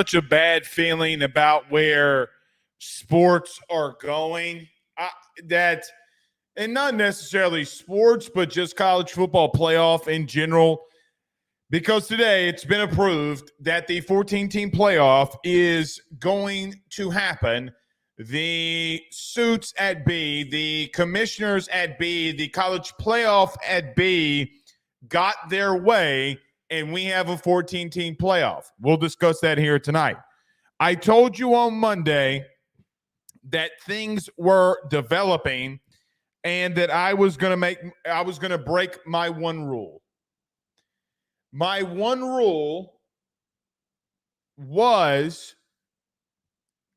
such a bad feeling about where sports are going. And not necessarily sports, but just college football playoff in general. Because today it's been approved that the 14-team playoff is going to happen. The suits at B, the commissioners at B, the college playoff at B got their way, and we have a 14-team playoff. We'll discuss that here tonight. I told you on Monday that things were developing and that I was going to break my one rule. My one rule was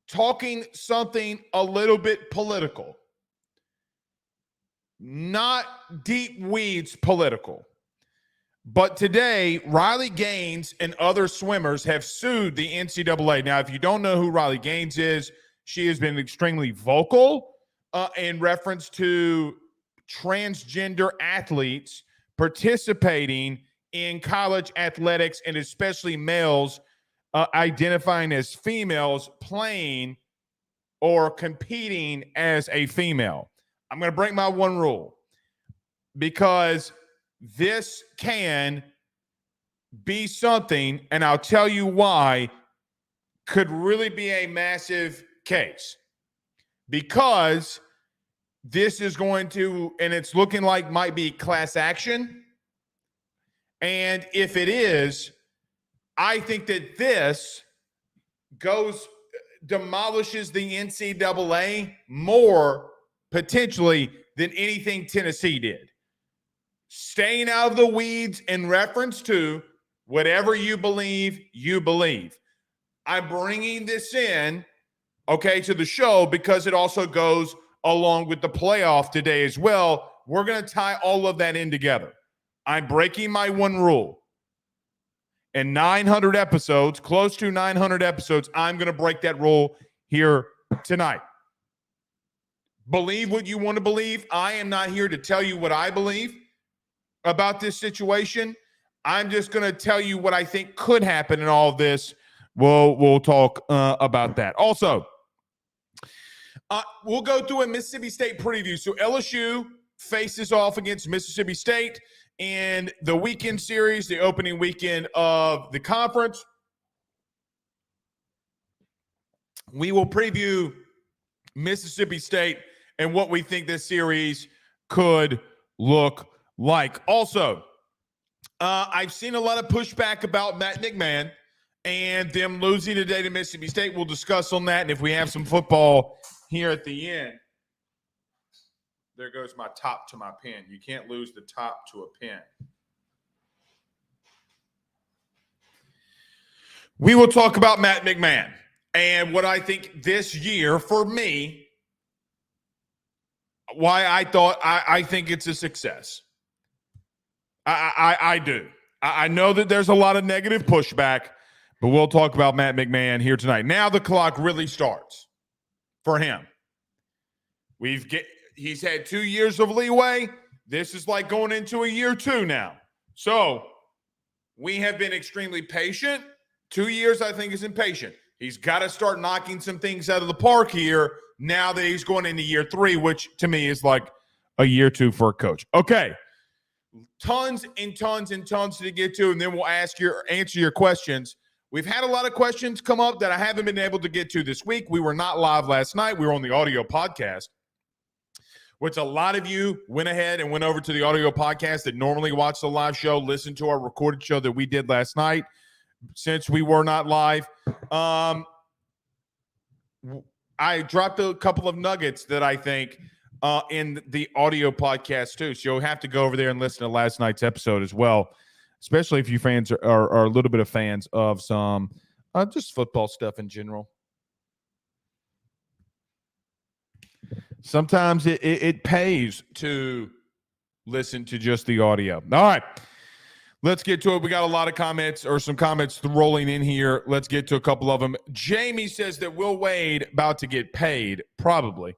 talking something a little bit political, not deep weeds political. But today, Riley Gaines and other swimmers have sued the NCAA. Now, if you don't know who Riley Gaines is, she has been extremely vocal in reference to transgender athletes participating in college athletics, and especially males identifying as females playing or competing as a female. I'm going to break my one rule because this can be something, and I'll tell you why, could really be a massive case. Because this is going to, and it's looking like might be class action. And if it is, I think that this demolishes the NCAA more potentially than anything Tennessee did. Staying out of the weeds in reference to whatever you believe, you believe. I'm bringing this in, to the show because it also goes along with the playoff today as well. We're going to tie all of that in together. I'm breaking my one rule. In 900 episodes, close to 900 episodes, I'm going to break that rule here tonight. Believe what you want to believe. I am not here to tell you what I believe about this situation. I'm just going to tell you what I think could happen in all of this. We'll talk about that. Also, we'll go through a Mississippi State preview. So LSU faces off against Mississippi State in the weekend series, the opening weekend of the conference. We will preview Mississippi State and what we think this series could look like. Also, I've seen a lot of pushback about Matt McMahon and them losing today to Mississippi State. We'll discuss on that, and if we have some football here at the end. There goes my top to my pen. You can't lose the top to a pen. We will talk about Matt McMahon and what I think this year, for me, why I think it's a success. I do. I know that there's a lot of negative pushback, but we'll talk about Matt McMahon here tonight. Now the clock really starts for him. He's had 2 years of leeway. This is like going into a year 2 now. So we have been extremely patient. 2 years, I think, is impatient. He's got to start knocking some things out of the park here now that he's going into year 3, which to me is like a year 2 for a coach. Okay. Tons and tons and tons to get to, and then we'll answer your questions. We've had a lot of questions come up that I haven't been able to get to this week. We were not live last night. We were on the audio podcast, which a lot of you went ahead and went over to the audio podcast that normally watch the live show, listen to our recorded show that we did last night since we were not live. I dropped a couple of nuggets that I think in the audio podcast too. So you'll have to go over there and listen to last night's episode as well, especially if you fans are a little bit of fans of some just football stuff in general. Sometimes it pays to listen to just the audio. All right, let's get to it. We got a lot of comments or some comments rolling in here. Let's get to a couple of them. Jamie says that Will Wade about to get paid. Probably.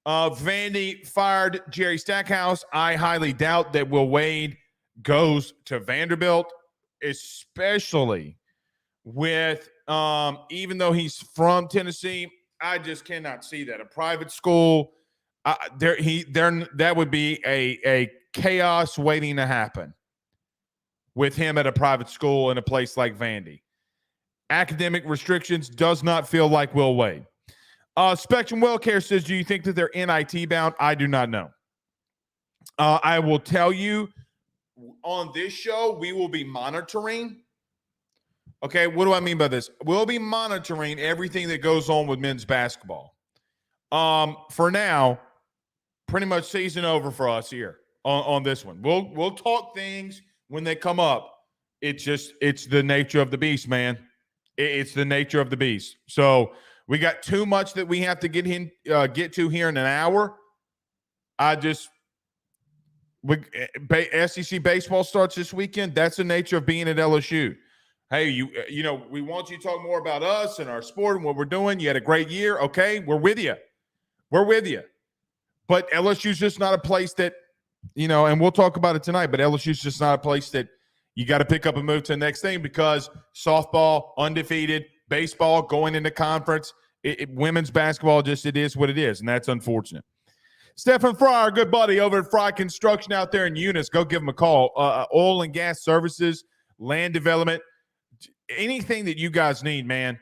Vandy fired Jerry Stackhouse. I highly doubt that Will Wade goes to Vanderbilt, especially with even though he's from Tennessee, I just cannot see that. A private school, that would be a chaos waiting to happen with him at a private school in a place like Vandy. Academic restrictions does not feel like Will Wade. Spectrum Wellcare says, do you think that they're NIT bound? I do not know. I will tell you on this show, we will be monitoring. Okay, what do I mean by this? We'll be monitoring everything that goes on with men's basketball. For now, pretty much season over for us here on this one. We'll talk things when they come up. It's the nature of the beast, man. It's the nature of the beast. So we got too much that we have to get to here in an hour. SEC baseball starts this weekend. That's the nature of being at LSU. Hey, you know, we want you to talk more about us and our sport and what we're doing. You had a great year. Okay, we're with you. We're with you. But LSU's just not a place that, you know, and we'll talk about it tonight, but LSU's just not a place that you got to pick up and move to the next thing, because softball, undefeated, baseball, going into conference, women's basketball, just it is what it is, and that's unfortunate. Stephen Fry, our good buddy over at Fry Construction out there in Eunice, go give him a call. Oil and gas services, land development, anything that you guys need, man.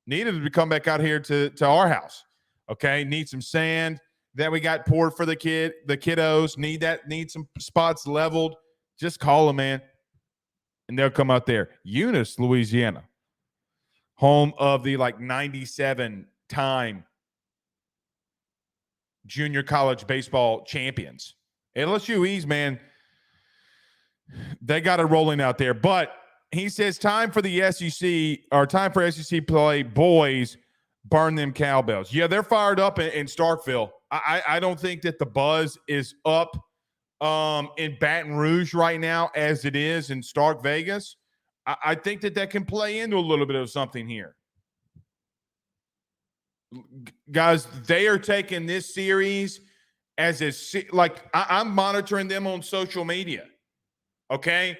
Needed to come back out here to our house. Okay, need some sand that we got poured for the kiddos. Need some spots leveled. Just call them, man, and they'll come out there. Eunice, Louisiana, home of the 97 time junior college baseball champions. LSU E's, man, they got it rolling out there. But he says time for the SEC, or time for SEC play. Boys, burn them cowbells. Yeah, they're fired up in Starkville. I don't think that the buzz is up in Baton Rouge right now as it is in Stark Vegas. I think that can play into a little bit of something here. Guys, they are taking this series as I'm monitoring them on social media. Okay?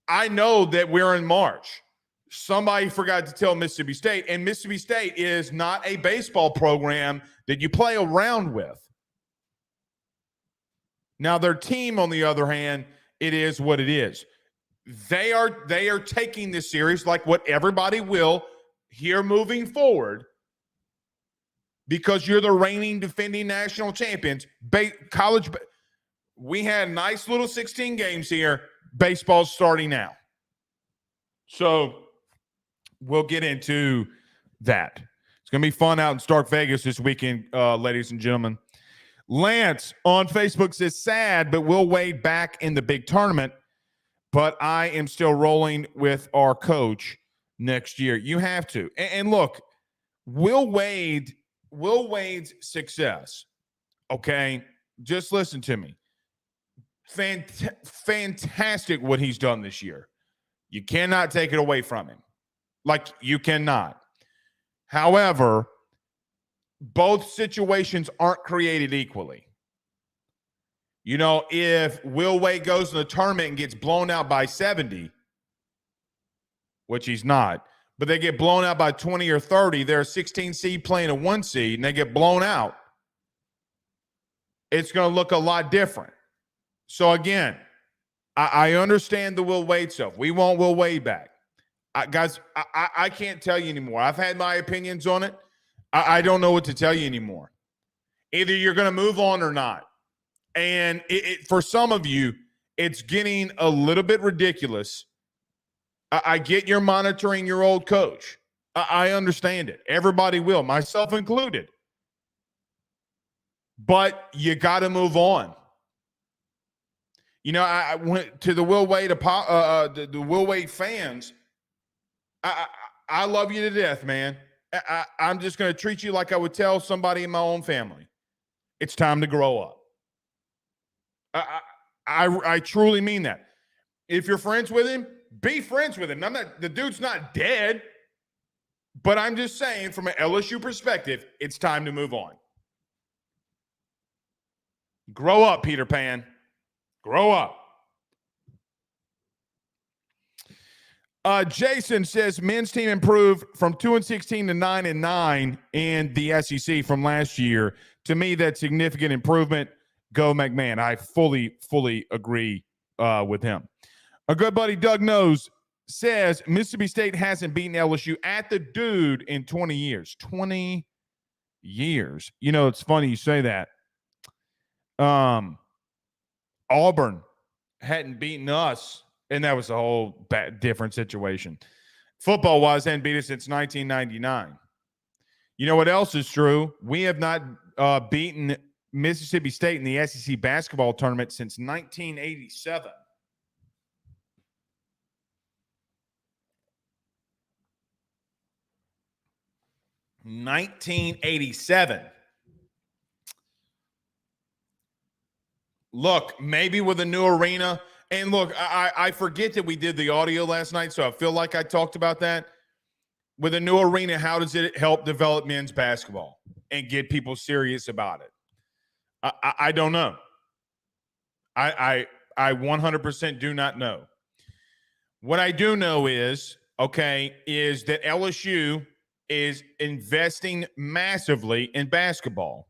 I know that we're in March. Somebody forgot to tell Mississippi State, and Mississippi State is not a baseball program that you play around with. Now, their team, on the other hand, it is what it is. They are taking this series like what everybody will here moving forward, because you're the reigning defending national champions. We had nice little 16 games here. Baseball's starting now. So we'll get into that. It's going to be fun out in Stark Vegas this weekend, ladies and gentlemen. Lance on Facebook says, sad, but Will Wade back in the big tournament, but I am still rolling with our coach next year. You have to. And look, Will Wade's success, okay, just listen to me. Fantastic what he's done this year. You cannot take it away from him. You cannot. However, both situations aren't created equally. You know, if Will Wade goes to the tournament and gets blown out by 70, which he's not, but they get blown out by 20 or 30, they're a 16 seed playing a 1 seed, and they get blown out, it's going to look a lot different. So, again, I understand the Will Wade stuff. We want Will Wade back. Guys, I can't tell you anymore. I've had my opinions on it. I don't know what to tell you anymore. Either you're going to move on or not. And for some of you, it's getting a little bit ridiculous. I get you're monitoring your old coach. I understand it. Everybody will, myself included. But you got to move on. You know, I went to the Will Wade, the Will Wade fans. I love you to death, man. I'm just going to treat you like I would tell somebody in my own family. It's time to grow up. I truly mean that. If you're friends with him, be friends with him. The dude's not dead, but I'm just saying from an LSU perspective, it's time to move on. Grow up, Peter Pan. Grow up. Jason says men's team improved from 2-16 to 9-9 in the SEC from last year. To me, that's significant improvement. Go McMahon. I fully agree with him. Our good buddy Doug Knows says Mississippi State hasn't beaten LSU at the Dude in 20 years. 20 years. You know, it's funny you say that. Auburn hadn't beaten us, and that was a whole different situation. Football-wise, hadn't beat us since 1999. You know what else is true? We have not beaten Mississippi State in the SEC basketball tournament since 1987. Look, maybe with a new arena. And look, I forget that we did the audio last night, so I feel like I talked about that. With a new arena, how does it help develop men's basketball and get people serious about it? I don't know. I 100% do not know. What I do know is that LSU is investing massively in basketball.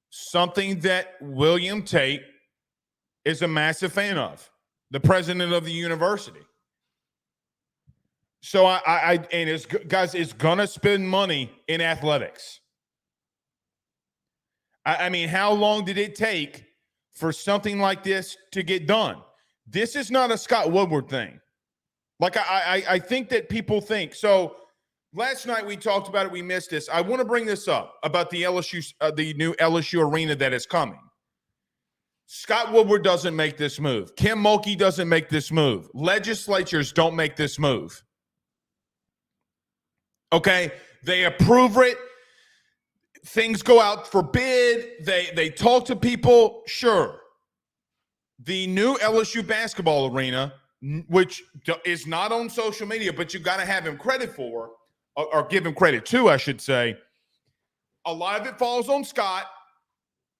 Something that William Tate is a massive fan of, the president of the university. So it's gonna spend money in athletics. I mean, how long did it take for something like this to get done? This is not a Scott Woodward thing. Like I think that people think so. Last night we talked about it. We missed this. I want to bring this up about the the new LSU arena that is coming. Scott Woodward doesn't make this move. Kim Mulkey doesn't make this move. Legislatures don't make this move. Okay, they approve it. Things go out for bid. They talk to people. Sure. The new LSU basketball arena, which is not on social media, but you got to have him credit for, or give him credit to, I should say. A lot of it falls on Scott.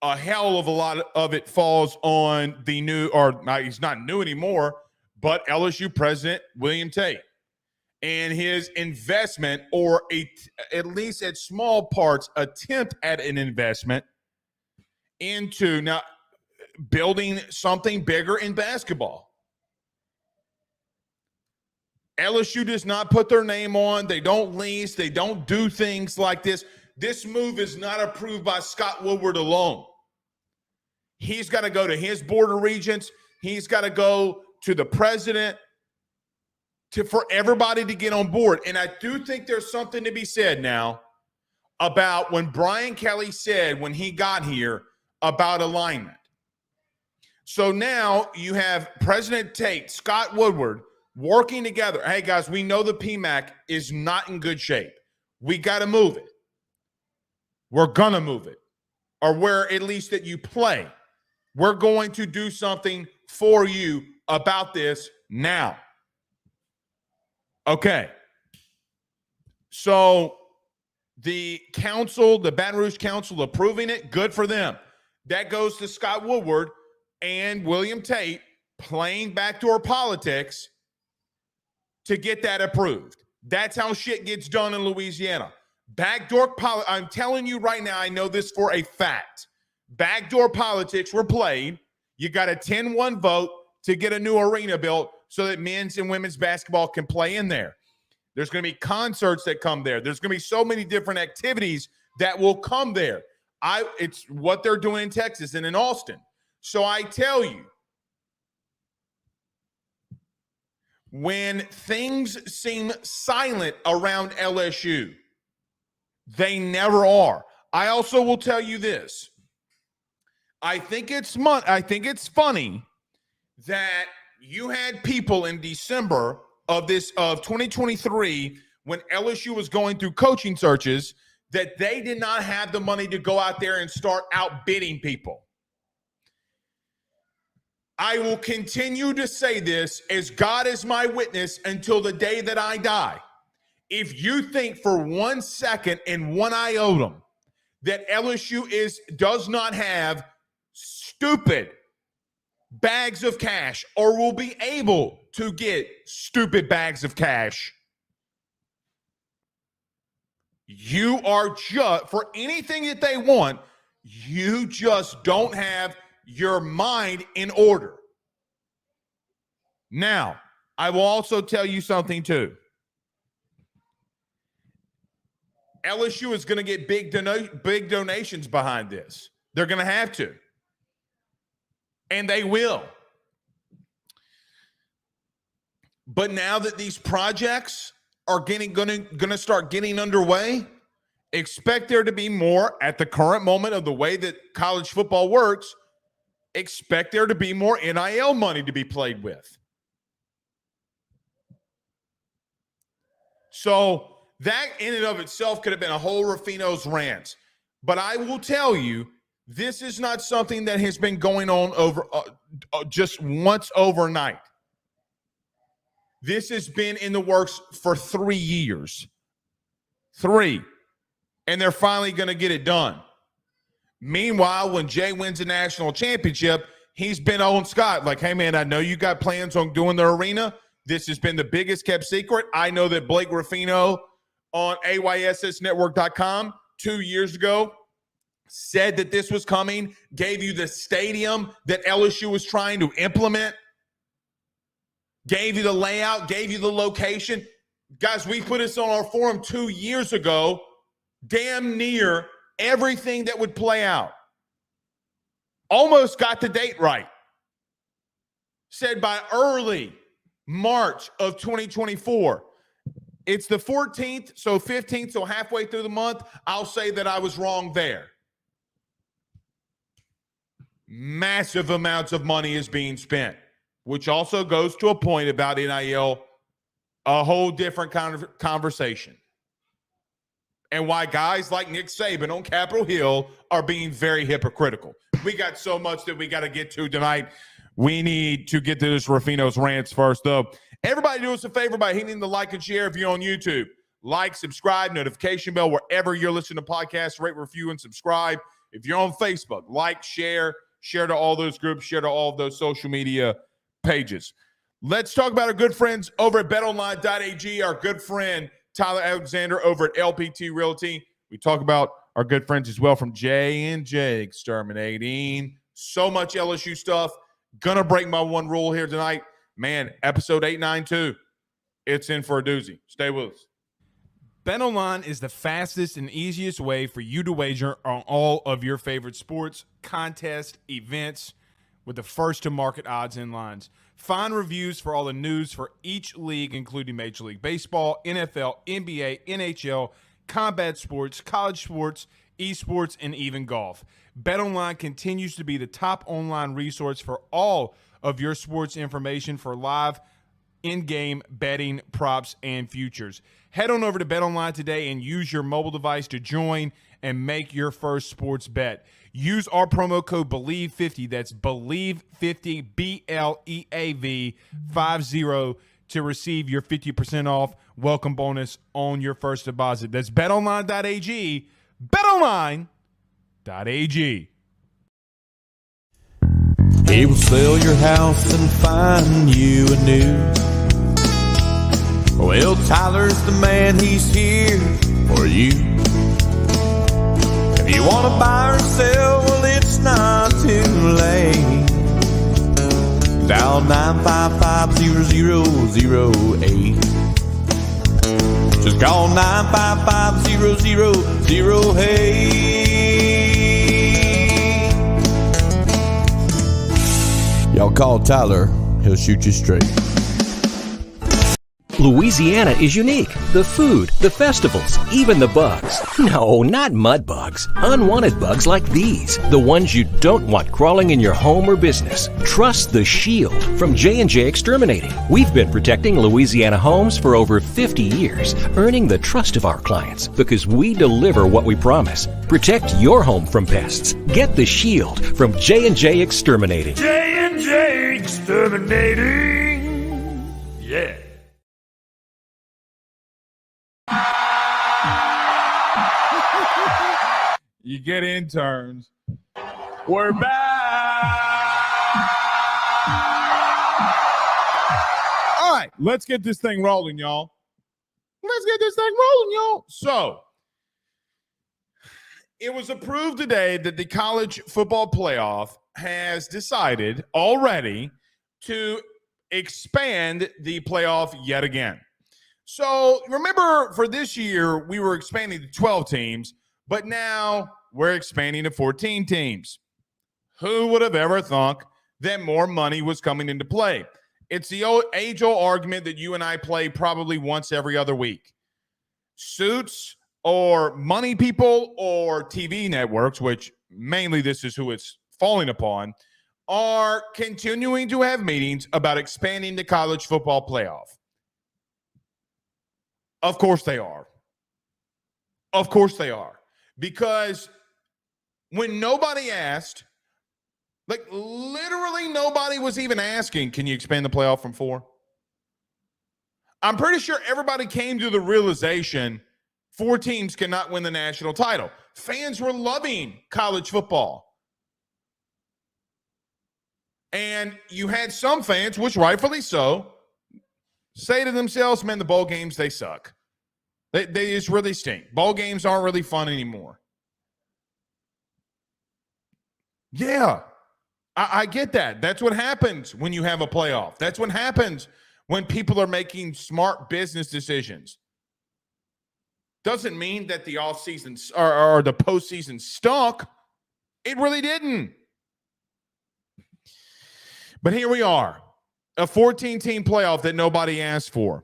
A hell of a lot of it falls on the new, or he's not new anymore, but LSU president William Tate and his investment, or at least at small parts, attempt at an investment into now building something bigger in basketball. LSU does not put their name on. They don't lease. They don't do things like this. This move is not approved by Scott Woodward alone. He's got to go to his board of regents. He's got to go to the president for everybody to get on board. And I do think there's something to be said now about when Brian Kelly said when he got here about alignment. So now you have President Tate, Scott Woodward, working together. Hey, guys, we know the PMAC is not in good shape. We got to move it. We're going to move it. Or where at least that you play. We're going to do something for you about this now. Okay. So the council, the Baton Rouge Council approving it, good for them. That goes to Scott Woodward and William Tate playing backdoor politics to get that approved. That's how shit gets done in Louisiana. Backdoor politics. I'm telling you right now, I know this for a fact. Backdoor politics were played. You got a 10-1 vote to get a new arena built so that men's and women's basketball can play in there. There's going to be concerts that come there. There's going to be so many different activities that will come there. It's what they're doing in Texas and in Austin. So I tell you, when things seem silent around LSU, they never are. I also will tell you this. I think it's funny that you had people in December of 2023 when LSU was going through coaching searches that they did not have the money to go out there and start outbidding people. I will continue to say this as God is my witness until the day that I die. If you think for 1 second and 1 iota that LSU does not have stupid bags of cash or will be able to get stupid bags of cash. You are just, for anything that they want, you just don't have your mind in order. Now, I will also tell you something too. LSU is going to get big donations behind this. They're going to have to. And they will. But now that these projects are going to start getting underway, expect there to be more at the current moment of the way that college football works. Expect there to be more NIL money to be played with. So that in and of itself could have been a whole Ruffino's rant. But I will tell you, this is not something that has been going on over just once overnight. This has been in the works for 3 years. 3. And they're finally going to get it done. Meanwhile, when Jay wins a national championship, he's been on Scott like, hey, man, I know you got plans on doing the arena. This has been the biggest kept secret. I know that Blake Ruffino on AYSSnetwork.com 2 years ago said that this was coming, gave you the stadium that LSU was trying to implement, gave you the layout, gave you the location. Guys, we put this on our forum 2 years ago, damn near everything that would play out. Almost got the date right. Said by early March of 2024. It's the 14th, so 15th, so halfway through the month. I'll say that I was wrong there. Massive amounts of money is being spent, which also goes to a point about NIL, a whole different kind of conversation. And why guys like Nick Saban on Capitol Hill are being very hypocritical. We got so much that we got to get to tonight. We need to get to this Ruffino's rants first, though. Everybody do us a favor by hitting the like and share if you're on YouTube. Like, subscribe, notification bell, wherever you're listening to podcasts, rate, review, and subscribe. If you're on Facebook, like, share to all those groups, share to all of those social media pages. Let's talk about our good friends over at betonline.ag, our good friend Tyler Alexander over at LPT Realty. We talk about our good friends as well from J&J Exterminating. So much LSU stuff. Gonna break my one rule here tonight. Man, episode 892. It's in for a doozy. Stay with us. BetOnline is the fastest and easiest way for you to wager on all of your favorite sports, contests, events with the first-to-market odds and lines. Find reviews for all the news for each league, including Major League Baseball, NFL, NBA, NHL, combat sports, college sports, esports, and even golf. BetOnline continues to be the top online resource for all of your sports information for live in-game betting, props, and futures. Head on over to BetOnline today and use your mobile device to join and make your first sports bet. Use our promo code BELIEVE50, that's BELIEVE50, BLEAV 50, to receive your 50% off welcome bonus on your first deposit. That's betonline.ag, betonline.ag. He will sell your house and find you a new. Well, Tyler's the man, he's here for you. If you want to buy or sell, well, it's not too late. Dial 955-0008. Just call 955-0008. Y'all call Tyler, he'll shoot you straight. Louisiana is unique. The food, the festivals, even the bugs. No, not mud bugs. Unwanted bugs like these. The ones you don't want crawling in your home or business. Trust the Shield from J&J Exterminating. We've been protecting Louisiana homes for over 50 years, earning the trust of our clients because we deliver what we promise. Protect your home from pests. Get the Shield from J&J Exterminating. J&J Exterminating. Yeah. You get interns. We're back. All right, let's get this thing rolling, y'all. Let's get this thing rolling, y'all. So, it was approved today that the college football playoff has decided already to expand the playoff yet again. So, remember, for this year, we were expanding to 12 teams, but now we're expanding to 14 teams. Who would have ever thought that more money was coming into play? It's the age-old argument that you and I play probably once every other week. Suits or money people or TV networks, which mainly this is who it's falling upon, are continuing to have meetings about expanding the college football playoff. Of course they are. Of course they are. Because when nobody asked, like literally nobody was even asking, can you expand the playoff from 4? I'm pretty sure everybody came to the realization 4 teams cannot win the national title. Fans were loving college football. And you had some fans, which rightfully so, say to themselves, man, the bowl games, they suck. They just really stink. Bowl games aren't really fun anymore. Yeah. I get that. That's what happens when you have a playoff. That's what happens when people are making smart business decisions. Doesn't mean that the offseason or the postseason stunk. It really didn't. But here we are, a 14-team playoff that nobody asked for.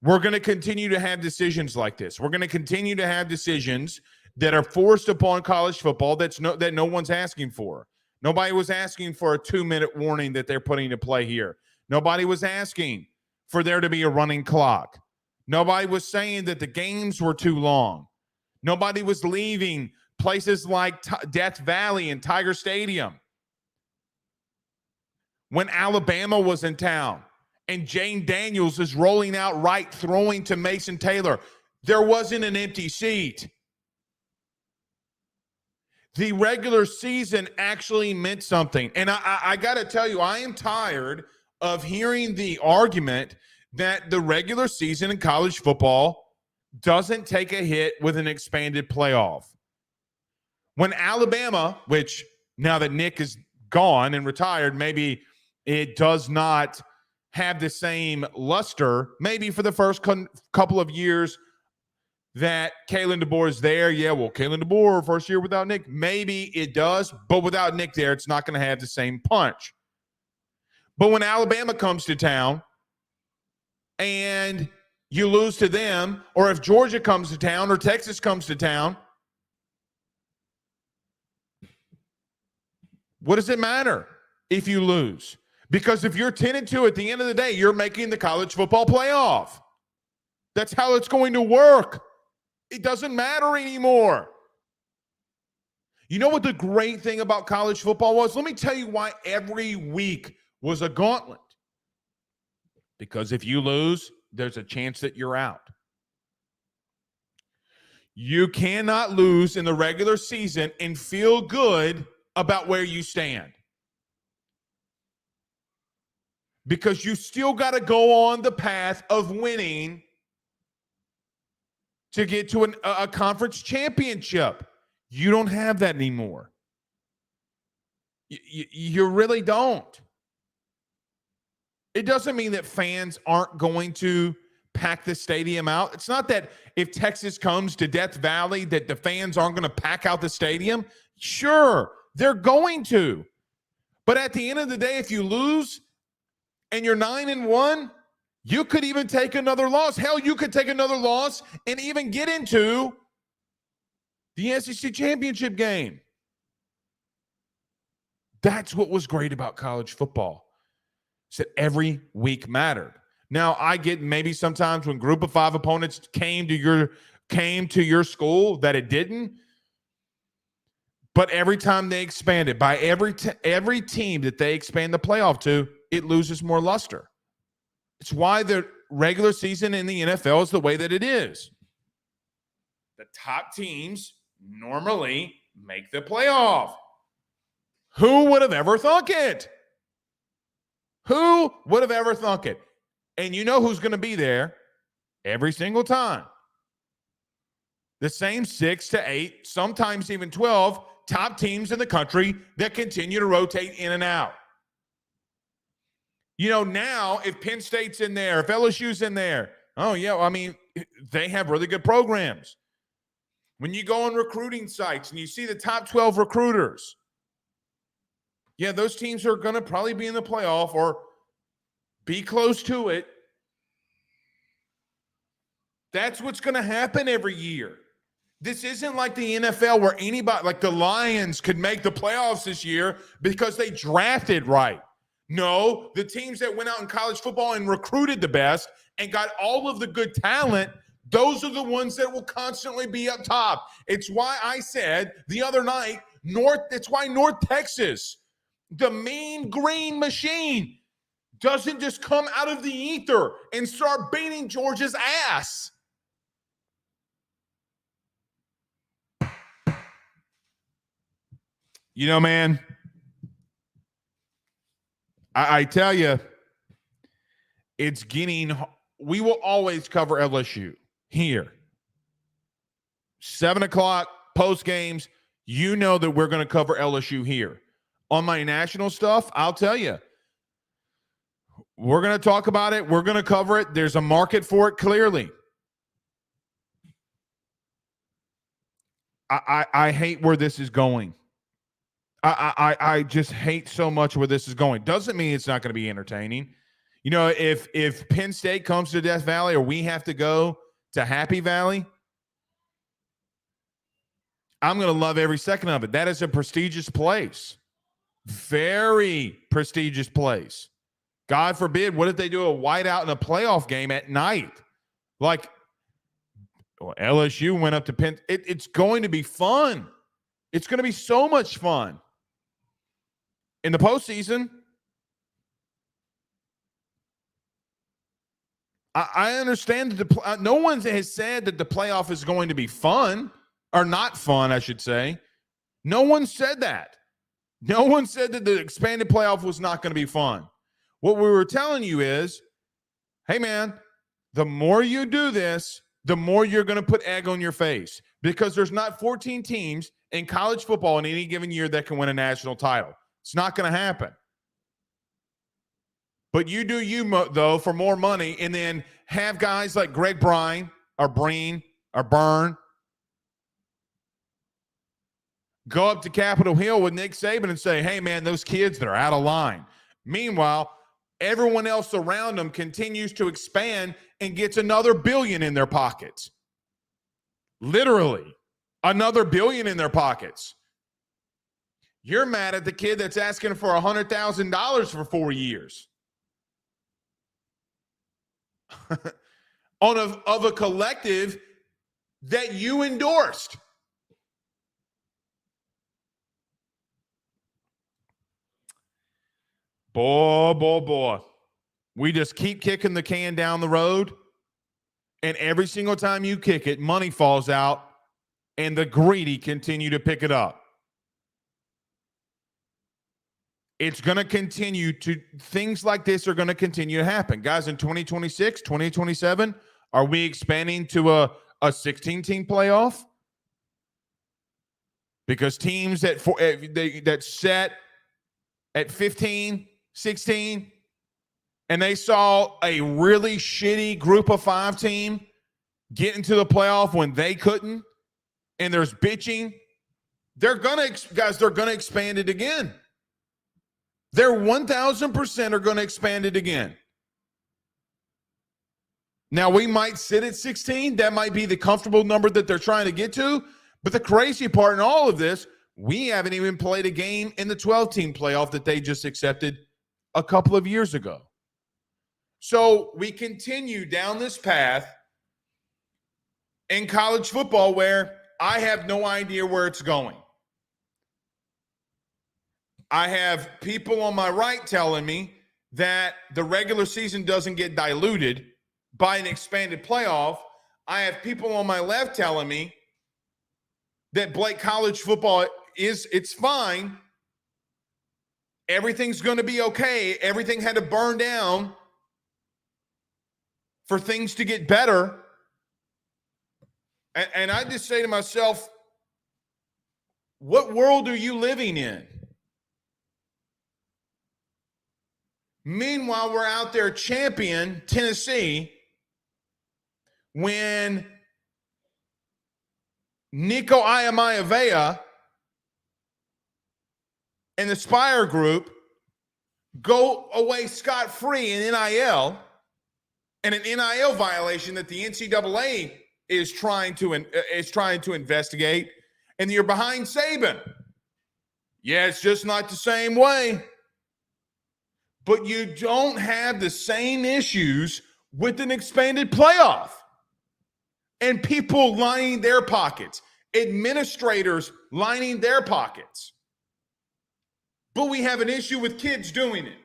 We're going to continue to have decisions like this. We're going to continue to have decisions that are forced upon college football that no one's asking for. Nobody was asking for a 2-minute warning that they're putting into play here. Nobody was asking for there to be a running clock. Nobody was saying that the games were too long. Nobody was leaving places like Death Valley and Tiger Stadium. When Alabama was in town and Jane Daniels is rolling out right, throwing to Mason Taylor, there wasn't an empty seat. The regular season actually meant something. And I got to tell you, I am tired of hearing the argument that the regular season in college football doesn't take a hit with an expanded playoff. When Alabama, which now that Nick is gone and retired, maybe it does not have the same luster, maybe for the first couple of years that Kalen DeBoer is there. Yeah, well, Kalen DeBoer, first year without Nick, maybe it does, but without Nick there, it's not going to have the same punch. But when Alabama comes to town and you lose to them, or if Georgia comes to town or Texas comes to town, what does it matter if you lose? Because if you're 10-2 at the end of the day, you're making the college football playoff. That's how it's going to work. It doesn't matter anymore. You know what the great thing about college football was? Let me tell you why every week was a gauntlet. Because if you lose, there's a chance that you're out. You cannot lose in the regular season and feel good about where you stand. Because you still got to go on the path of winning to get to a conference championship. You don't have that anymore. You really don't. It doesn't mean that fans aren't going to pack the stadium out. It's not that if Texas comes to Death Valley that the fans aren't going to pack out the stadium. Sure, they're going to. But at the end of the day, if you lose and you're 9-1, you could even take another loss. Hell, you could take another loss and even get into the SEC championship game. That's what was great about college football. Is that every week mattered. Now, I get maybe sometimes when group of 5 opponents came to your school that it didn't. But every time they expanded, by every team that they expand the playoff to, it loses more luster. It's why the regular season in the NFL is the way that it is. The top teams normally make the playoff. Who would have ever thought it? Who would have ever thunk it? And you know who's going to be there every single time. The same 6 to 8, sometimes even 12 top teams in the country that continue to rotate in and out. You know, now if Penn State's in there, if LSU's in there, oh, yeah, I mean, they have really good programs. When you go on recruiting sites and you see the top 12 recruiters, yeah, those teams are going to probably be in the playoff or be close to it. That's what's going to happen every year. This isn't like the NFL where anybody, like the Lions, could make the playoffs this year because they drafted right. No, the teams that went out in college football and recruited the best and got all of the good talent, those are the ones that will constantly be up top. It's why I said the other night, it's why North Texas, the Mean Green Machine, doesn't just come out of the ether and start beating Georgia's ass. You know, man, I tell you, it's getting, we will always cover LSU here. 7 o'clock post games, you know that we're going to cover LSU here. On my national stuff, I'll tell you, we're going to talk about it. We're going to cover it. There's a market for it, clearly. I hate where this is going. I just hate so much where this is going. Doesn't mean it's not going to be entertaining. You know, if Penn State comes to Death Valley or we have to go to Happy Valley, I'm going to love every second of it. That is a prestigious place. Very prestigious place. God forbid, what if they do a whiteout in a playoff game at night? Like, well, LSU went up to Penn. It's going to be fun. It's going to be so much fun. In the postseason, I understand that no one has said that the playoff is going to be fun, or not fun, I should say. No one said that. No one said that the expanded playoff was not going to be fun. What we were telling you is, hey, man, the more you do this, the more you're going to put egg on your face, because there's not 14 teams in college football in any given year that can win a national title. It's not going to happen. But you do you, though, for more money, and then have guys like Greg Bryan or Breen or Byrne go up to Capitol Hill with Nick Saban and say, hey, man, those kids that are out of line. Meanwhile, everyone else around them continues to expand and gets another billion in their pockets. Literally, another billion in their pockets. You're mad at the kid that's asking for $100,000 for 4 years. of a collective that you endorsed. Boy. We just keep kicking the can down the road, and every single time you kick it, money falls out, and the greedy continue to pick it up. It's going to continue to, things like this are going to continue to happen. Guys, in 2026, 2027, are we expanding to a 16-team playoff? Because teams that set at 15, 16, and they saw a really shitty group of 5 team get into the playoff when they couldn't, and there's bitching, they're going to expand it again. They're 1,000% are going to expand it again. Now, we might sit at 16. That might be the comfortable number that they're trying to get to. But the crazy part in all of this, we haven't even played a game in the 12-team playoff that they just accepted a couple of years ago. So we continue down this path in college football where I have no idea where it's going. I have people on my right telling me that the regular season doesn't get diluted by an expanded playoff. I have people on my left telling me that Blake, college football it's fine everything's going to be okay. Everything had to burn down for things to get better. And I just say to myself, what world are you living in? Meanwhile, we're out there champion Tennessee when Nico Iamaleava and the Spire Group go away scot-free in NIL, and an NIL violation that the NCAA is trying to investigate, and you're behind Saban. Yeah, it's just not the same way. But you don't have the same issues with an expanded playoff. And people lining their pockets, administrators lining their pockets. But we have an issue with kids doing it.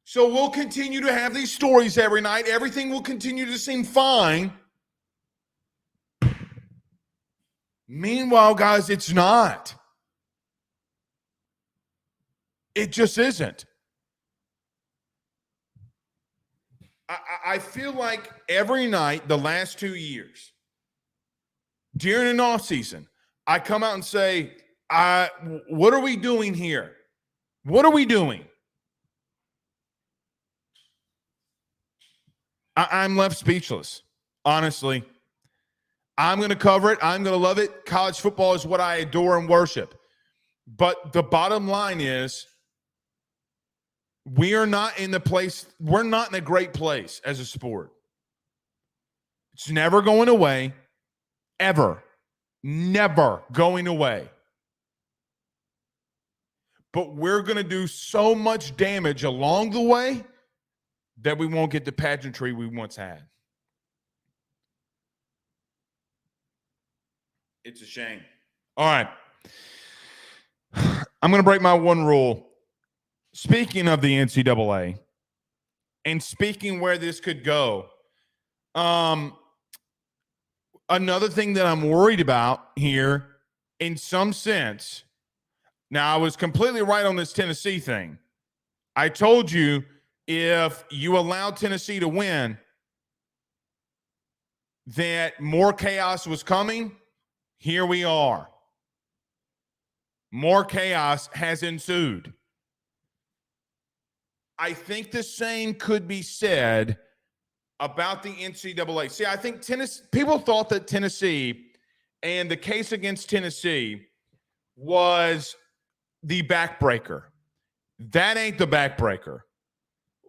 So we'll continue to have these stories every night. Everything will continue to seem fine. Meanwhile, guys, it's not. It just isn't. I feel like every night the last 2 years, during an off season, I come out and say, what are we doing here? What are we doing? I'm left speechless, honestly. I'm going to cover it. I'm going to love it. College football is what I adore and worship. But the bottom line is, we're not in a great place as a sport. It's never going away, ever. Never going away. But we're going to do so much damage along the way that we won't get the pageantry we once had. It's a shame. All right. I'm going to break my one rule. Speaking of the NCAA and speaking where this could go, another thing that I'm worried about here, in some sense, now I was completely right on this Tennessee thing. I told you if you allow Tennessee to win, that more chaos was coming. Here we are. More chaos has ensued. I think the same could be said about the NCAA. See, I think people thought that Tennessee and the case against Tennessee was the backbreaker. That ain't the backbreaker.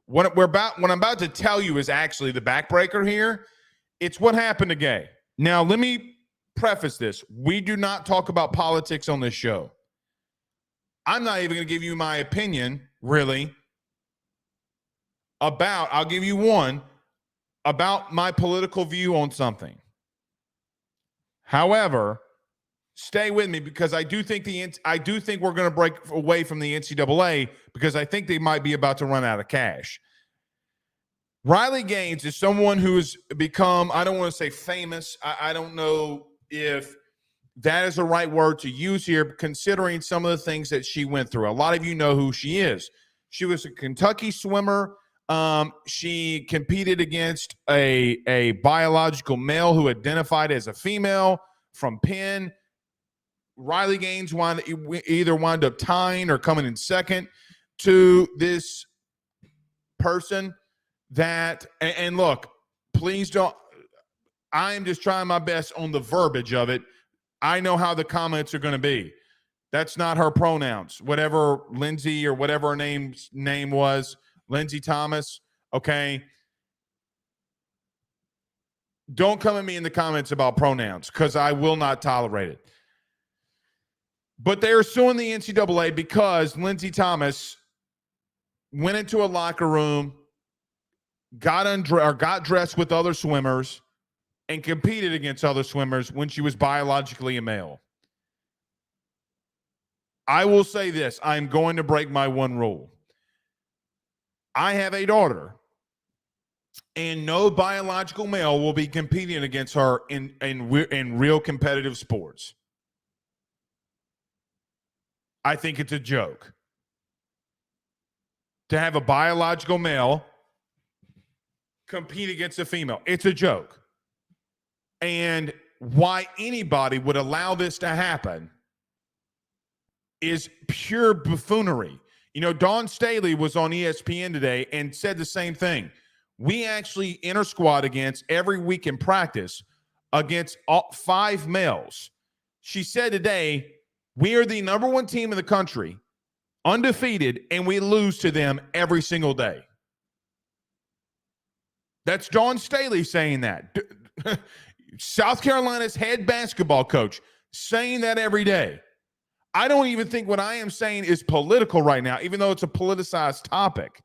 What I'm about to tell you is actually the backbreaker here. It's what happened to Gay. Now, let me preface this. We do not talk about politics on this show. I'm not even going to give you my opinion, really, I'll give you one, about my political view on something. However, stay with me because I do think we're going to break away from the NCAA because I think they might be about to run out of cash. Riley Gaines is someone who has become, I don't want to say famous. I don't know if that is the right word to use here, considering some of the things that she went through. A lot of you know who she is. She was a Kentucky swimmer. She competed against a biological male who identified as a female from Penn. Riley Gaines either wound up tying or coming in second to this person that, and look, please don't, I am just trying my best on the verbiage of it. I know how the comments are going to be. That's not her pronouns. Whatever Lindsay or whatever her name was, Lindsay Thomas, okay? Don't come at me in the comments about pronouns because I will not tolerate it. But they are suing the NCAA because Lindsay Thomas went into a locker room, got dressed with other swimmers, and competed against other swimmers when she was biologically a male. I will say this. I'm going to break my one rule. I have a daughter, and no biological male will be competing against her in real competitive sports. I think it's a joke. to have a biological male compete against a female. It's a joke. And why anybody would allow this to happen is pure buffoonery. You know, Dawn Staley was on ESPN today and said the same thing. We actually inter-squad against every week in practice against 5 males. She said today, we are the number 1 team in the country, undefeated, and we lose to them every single day. That's Dawn Staley saying that. South Carolina's head basketball coach saying that every day. I don't even think what I am saying is political right now, even though it's a politicized topic.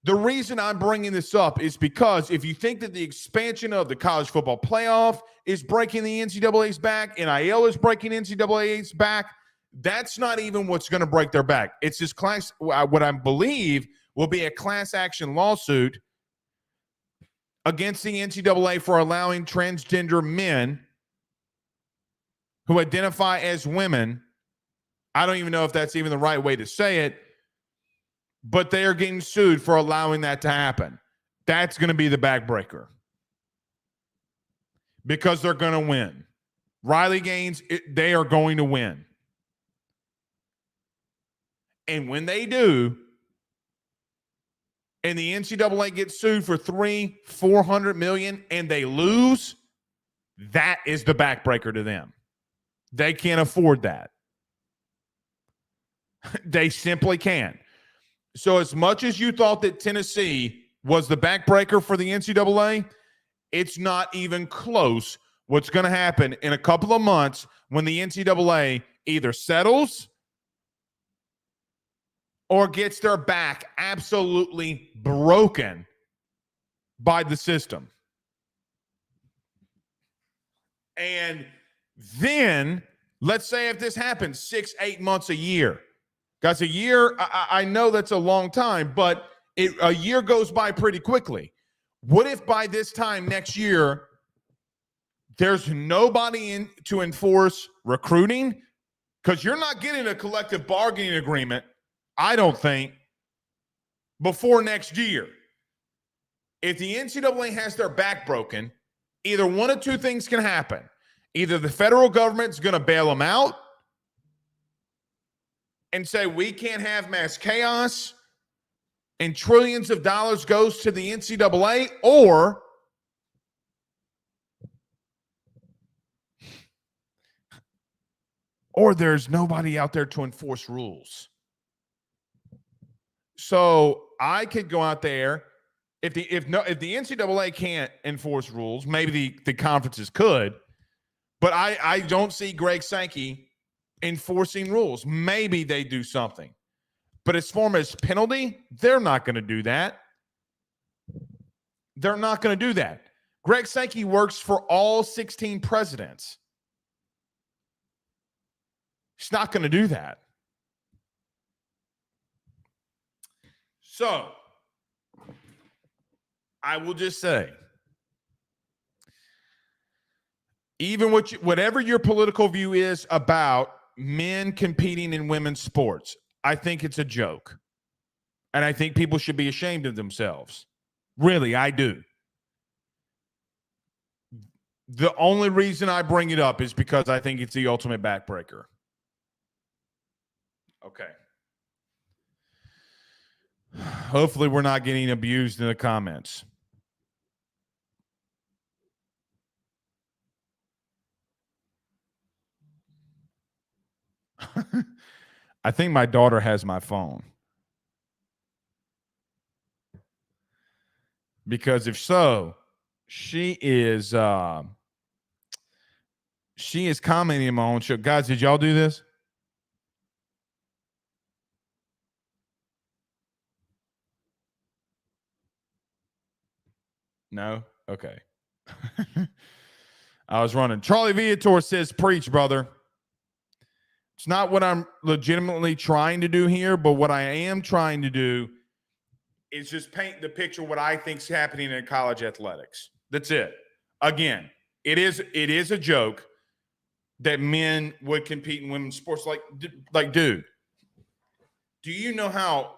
The reason I'm bringing this up is because if you think that the expansion of the college football playoff is breaking the NCAA's back, NIL is breaking NCAA's back, that's not even what's going to break their back. It's this class, what I believe will be a class action lawsuit against the NCAA for allowing transgender men who identify as women. I don't even know if that's even the right way to say it, but they are getting sued for allowing that to happen. That's going to be the backbreaker because they're going to win. Riley Gaines, they are going to win. And when they do, and the NCAA gets sued for $400 million and they lose, that is the backbreaker to them. They can't afford that. They simply can't. So as much as you thought that Tennessee was the backbreaker for the NCAA, it's not even close what's going to happen in a couple of months when the NCAA either settles or gets their back absolutely broken by the system. And then, let's say if this happens 6-8 months, a year. Guys, a year, I know that's a long time, but a year goes by pretty quickly. What if by this time next year, there's nobody in to enforce recruiting? Because you're not getting a collective bargaining agreement, I don't think, before next year. If the NCAA has their back broken, either one of two things can happen. Either the federal government's going to bail them out and say we can't have mass chaos and trillions of dollars goes to the NCAA, or there's nobody out there to enforce rules. So I could go out there if the NCAA can't enforce rules, maybe the conferences could, but I don't see Greg Sankey enforcing rules. Maybe they do something, but as far as penalty, they're not going to do that. They're not going to do that. Greg Sankey works for all 16 presidents. He's not going to do that. So, I will just say, even whatever your political view is about men competing in women's sports, I think it's a joke. And I think people should be ashamed of themselves. Really, I do. The only reason I bring it up is because I think it's the ultimate backbreaker. Okay. Hopefully we're not getting abused in the comments. I think my daughter has my phone. Because if so, she is commenting on my own show. Guys, did y'all do this? No? Okay. I was running. Charlie Viator says, preach, brother. It's not what I'm legitimately trying to do here, but what I am trying to do is just paint the picture of what I think is happening in college athletics. That's it. Again, it is a joke that men would compete in women's sports. Like, dude, do you know how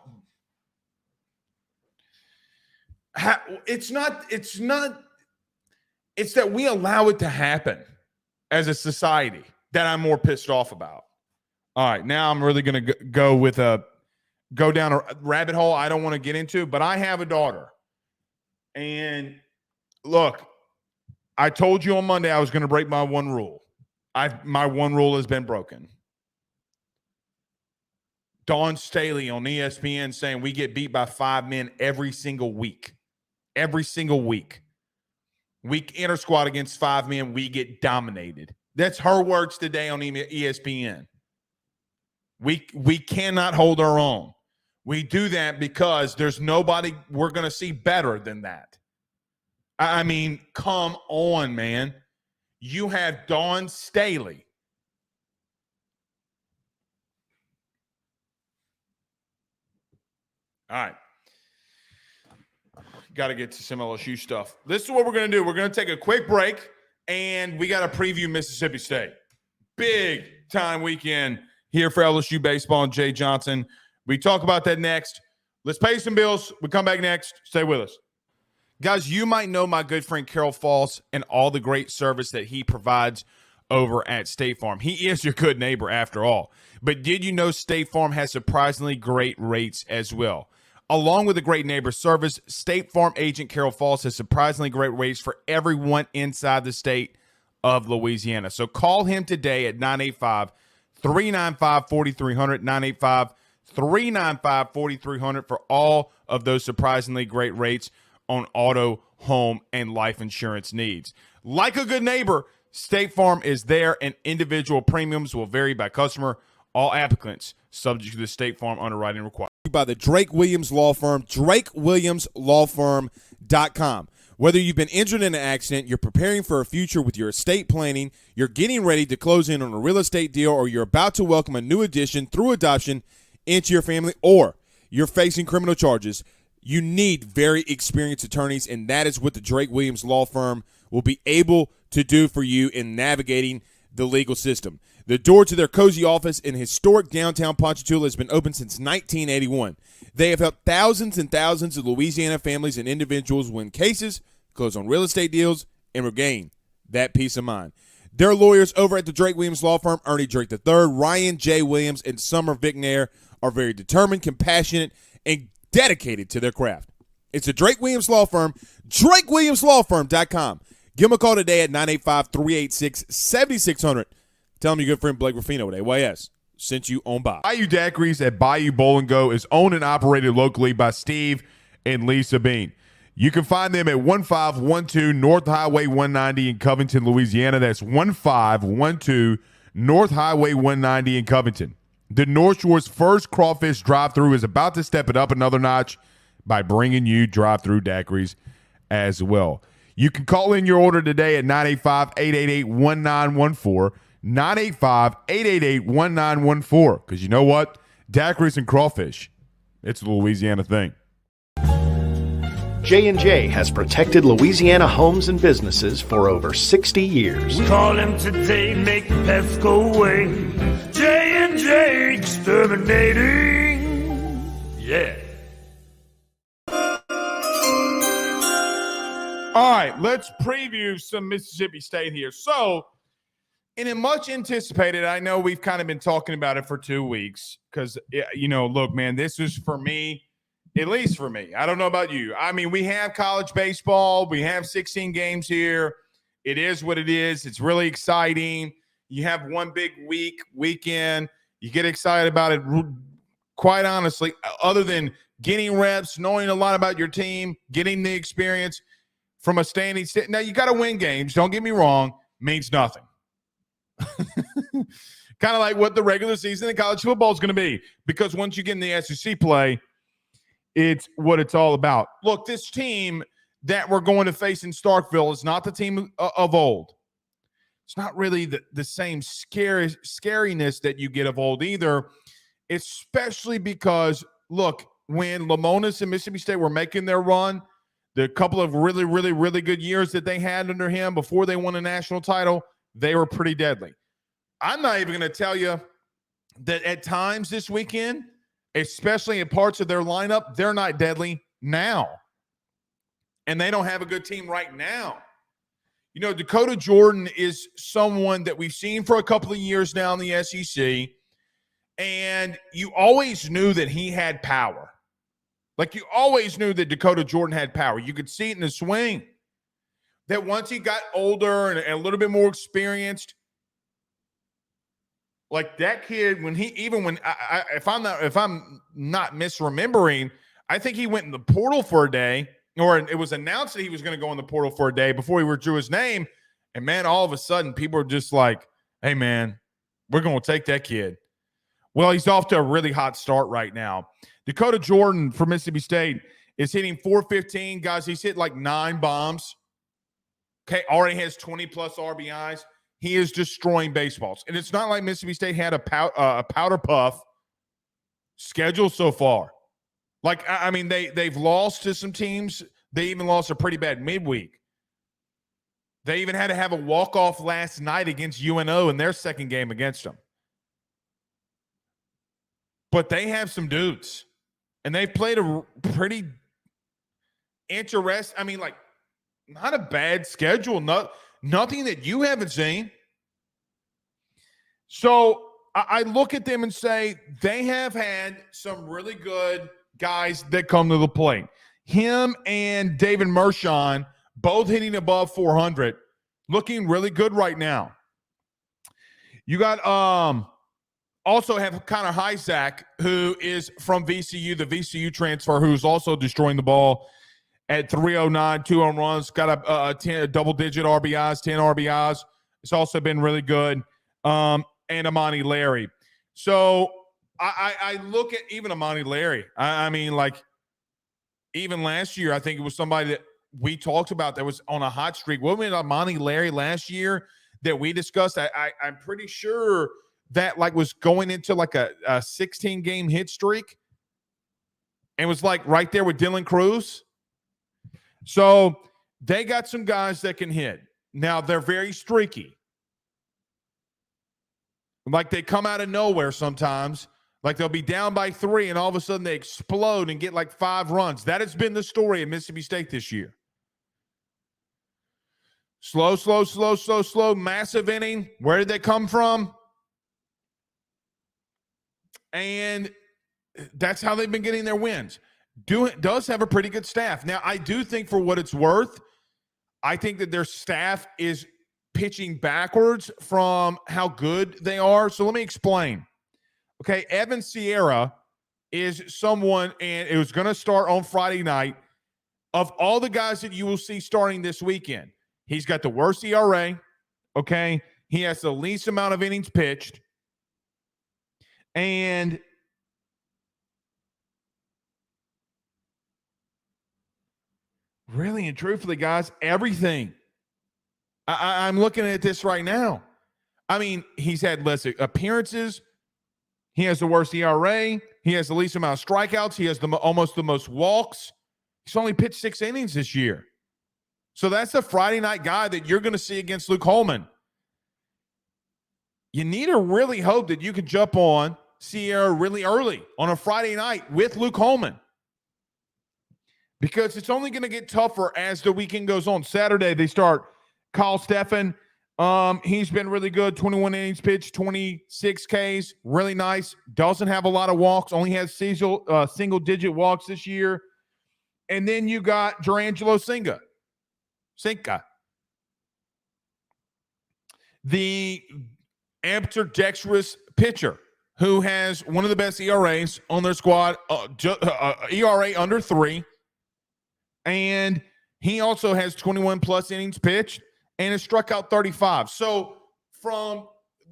It's not. It's that we allow it to happen as a society that I'm more pissed off about. All right, now I'm really going to go down a rabbit hole I don't want to get into, but I have a daughter. And look, I told you on Monday I was going to break my one rule. My one rule has been broken. Dawn Staley on ESPN saying we get beat by 5 men every single week. Every single week. We inter squad against 5 men, we get dominated. That's her words today on ESPN. We cannot hold our own. We do that because there's nobody we're going to see better than that. I mean, come on, man. You have Dawn Staley. All right. Got to get to some LSU stuff. This is what we're going to do. We're going to take a quick break, and we got to preview Mississippi State. Big time weekend here for LSU baseball and Jay Johnson. We talk about that next. Let's pay some bills. We come back next. Stay with us. Guys, you might know my good friend Carol Falls and all the great service that he provides over at State Farm. He is your good neighbor after all. But did you know State Farm has surprisingly great rates as well? Along with the great neighbor service, State Farm agent Carol Falls has surprisingly great rates for everyone inside the state of Louisiana. So call him today at 985-395-4300, 985-395-4300 for all of those surprisingly great rates on auto, home, and life insurance needs. Like a good neighbor, State Farm is there, and individual premiums will vary by customer. All applicants subject to the State Farm underwriting requirements. By the Drake Williams Law Firm, drakewilliamslawfirm.com. Whether you've been injured in an accident, you're preparing for a future with your estate planning, you're getting ready to close in on a real estate deal, or you're about to welcome a new addition through adoption into your family, or you're facing criminal charges, you need very experienced attorneys, and that is what the Drake Williams Law Firm will be able to do for you in navigating the legal system. The door to their cozy office in historic downtown Ponchatoula has been open since 1981. They have helped thousands and thousands of Louisiana families and individuals win cases, close on real estate deals, and regain that peace of mind. Their lawyers over at the Drake Williams Law Firm, Ernie Drake III, Ryan J. Williams, and Summer Vignair, are very determined, compassionate, and dedicated to their craft. It's the Drake Williams Law Firm, drakewilliamslawfirm.com. Give them a call today at 985-386-7600. Tell them your good friend Blake Ruffino at AYS sent you on by. Bayou Daiquiris at Bayou Bowl & Go is owned and operated locally by Steve and Lisa Bean. You can find them at 1512 North Highway 190 in Covington, Louisiana. That's 1512 North Highway 190 in Covington. The North Shore's first crawfish drive-thru is about to step it up another notch by bringing you drive-thru daiquiris as well. You can call in your order today at 985-888-1914. 985-888-1914. Because you know what? Daiquiris and crawfish, it's a Louisiana thing. J&J has protected Louisiana homes and businesses for over 60 years. Call him today, make the pests go away. J&J Exterminating. Yeah. All right, let's preview some Mississippi State here. So, in a much anticipated, I know we've kind of been talking about it for 2 weeks because, look, man, this is for me, at least for me. I don't know about you. I mean, we have college baseball. We have 16 games here. It is what it is. It's really exciting. You have one big weekend. You get excited about it. Quite honestly, other than getting reps, knowing a lot about your team, getting the experience from a standing – now, you got to win games. Don't get me wrong. Means nothing. Kind of like what the regular season in college football is going to be, because once you get in the SEC play, it's what it's all about. Look, this team that we're going to face in Starkville is not the team of old. It's not really the same scariness that you get of old either, especially because, look, when Lamonis and Mississippi State were making their run, the couple of really, really, really good years that they had under him before they won a national title, they were pretty deadly. I'm not even going to tell you that at times this weekend, especially in parts of their lineup, they're not deadly now. and they don't have a good team right now. You know, Dakota Jordan is someone that we've seen for a couple of years now in the SEC, and you always knew that he had power. Like, you always knew that Dakota Jordan had power. You could see it in the swing. That once he got older and a little bit more experienced, like that kid, if I'm not misremembering, I think he went in the portal for a day, or it was announced that he was going to go in the portal for a day before he withdrew his name. And man, all of a sudden, people are just like, "Hey, man, we're going to take that kid." Well, he's off to a really hot start right now. Dakota Jordan from Mississippi State is hitting 415. Guys, he's hit like 9 bombs. Okay, already has 20-plus RBIs. He is destroying baseballs. And it's not like Mississippi State had a powder puff schedule so far. Like, I mean, they've lost to some teams. They even lost a pretty bad midweek. They even had to have a walk-off last night against UNO in their second game against them. But they have some dudes. And they've played a pretty interesting, I mean, like, not a bad schedule. Nothing that you haven't seen. So I look at them and say they have had some really good guys that come to the plate. Him and David Mershon both hitting above 400, looking really good right now. You got also have Connor Hyzak, who is from VCU, the VCU transfer, who's also destroying the ball at 309, 2 home runs, got a double-digit RBIs, 10 RBIs. It's also been really good. And Amani Larry. So I look at even Amani Larry. I mean, like, even last year, I think it was somebody that we talked about that was on a hot streak. What was Amani Larry last year that we discussed? I'm pretty sure that, like, was going into like a 16-game hit streak and was like right there with Dylan Cruz. So they got some guys that can hit. Now, they're very streaky. Like, they come out of nowhere sometimes. Like, they'll be down by 3, and all of a sudden they explode and get like 5 runs. That has been the story of Mississippi State this year. Slow, massive inning. Where did they come from? And that's how they've been getting their wins. Does have a pretty good staff. Now, I do think, for what it's worth, I think that their staff is pitching backwards from how good they are. So let me explain. Okay, Evan Sierra is someone, and it was going to start on Friday night. Of all the guys that you will see starting this weekend, he's got the worst ERA, okay? He has the least amount of innings pitched. And really and truthfully, guys, everything. I'm looking at this right now. I mean, he's had less appearances. He has the worst ERA. He has the least amount of strikeouts. He has almost the most walks. He's only pitched 6 innings this year. So that's a Friday night guy that you're going to see against Luke Holman. You need to really hope that you can jump on Sierra really early on a Friday night with Luke Holman, because it's only going to get tougher as the weekend goes on. Saturday, they start Kyle Steffen. He's been really good. 21 innings pitched, 26 Ks. Really nice. Doesn't have a lot of walks. Only has single-digit walks this year. And then you got Jurangelo Cinca. The ambidextrous pitcher who has one of the best ERAs on their squad, ERA under 3. And he also has 21-plus innings pitched and has struck out 35. So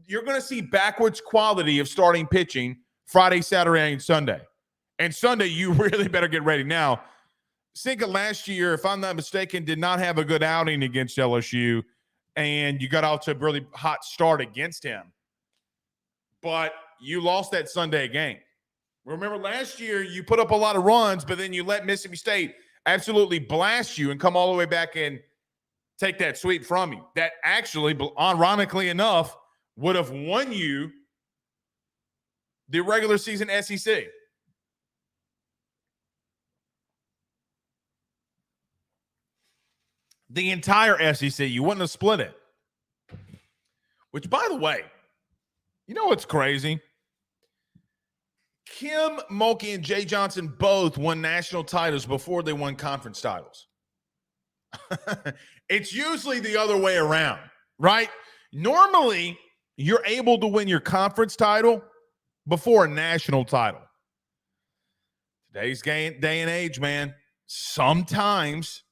you're going to see backwards quality of starting pitching Friday, Saturday, and Sunday. And Sunday, you really better get ready. Now, Cinca last year, if I'm not mistaken, did not have a good outing against LSU, and you got out to a really hot start against him. But you lost that Sunday game. Remember, last year, you put up a lot of runs, but then you let Mississippi State absolutely blast you and come all the way back and take that sweep from you. That actually, ironically enough, would have won you the regular season SEC. The entire SEC. You wouldn't have split it. Which, by the way, you know what's crazy? Kim Mulkey and Jay Johnson both won national titles before they won conference titles. It's usually the other way around, right? Normally, you're able to win your conference title before a national title. Today's day and age, man, sometimes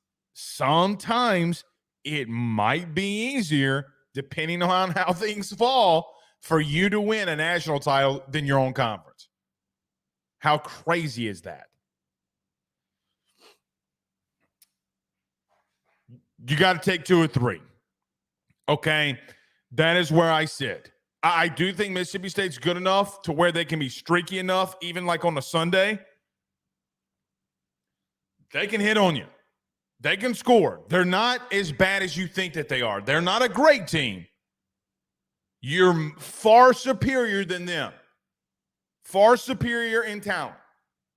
it might be easier, depending on how things fall, for you to win a national title than your own conference. How crazy is that? You got to take 2 or 3. Okay, that is where I sit. I do think Mississippi State's good enough to where they can be streaky enough, even like on a Sunday. They can hit on you. They can score. They're not as bad as you think that they are. They're not a great team. You're far superior than them. Far superior in talent.